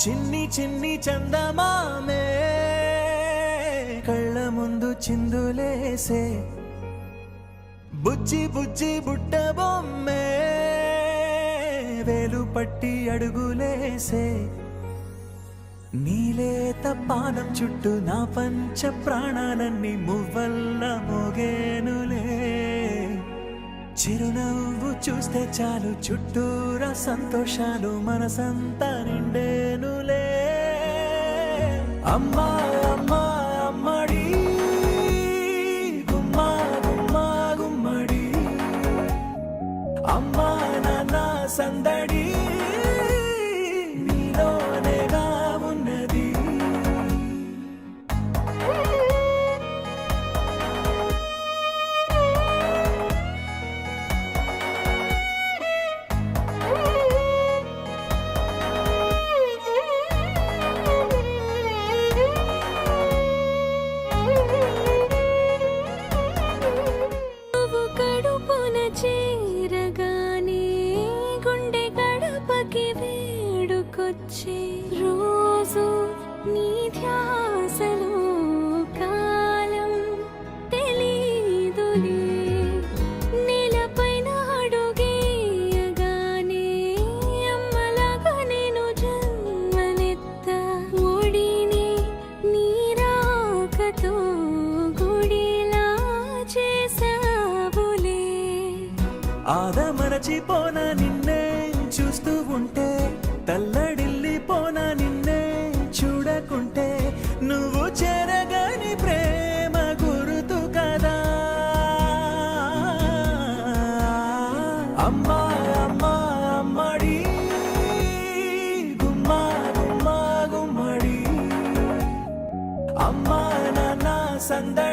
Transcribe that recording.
చిన్ని చిన్ని చందమామే కళ్ళ ముందు చిందులేసే బుజ్జి బుజ్జి బుట్ట బొమ్మే వేలు పట్టి అడుగులేసే నీలేత పానం చుట్టూ నా పంచ ప్రాణాలన్నీ మువ్వల్ల మోగేనులే చిరునవ్వు చూస్తే చాలు చుట్టూరా సంతోషాలు మనసంతా నిండేనులే అమ్మా అమ్మా అమ్మడి గుమ్మా గుమ్మా గుమ్మడి అమ్మా నాన్న సందడి నీలోనేగా ఉన్నది చేరగానే గుండె గడపకి వేడుకొచ్చే రోజు నీ ధ్యాసలో కాలం తెలీదులే నేలపైన అడుగేయగానే అమ్మలాగా నేను జన్మనెత్త ఒడిని నీ రాకతో గుడిలా చేసావులే ఆదమరచిపోనా నిన్నే చూస్తూ ఉంటే తల్లడిల్లిపోనా నిన్నే చూడకుంటే నువ్వు చెరగని ప్రేమ గురుతు కదా అమ్మా అమ్మా అమ్మడి గుమ్మా గుమ్మా గుమ్మడి అమ్మా నాన్న సందడి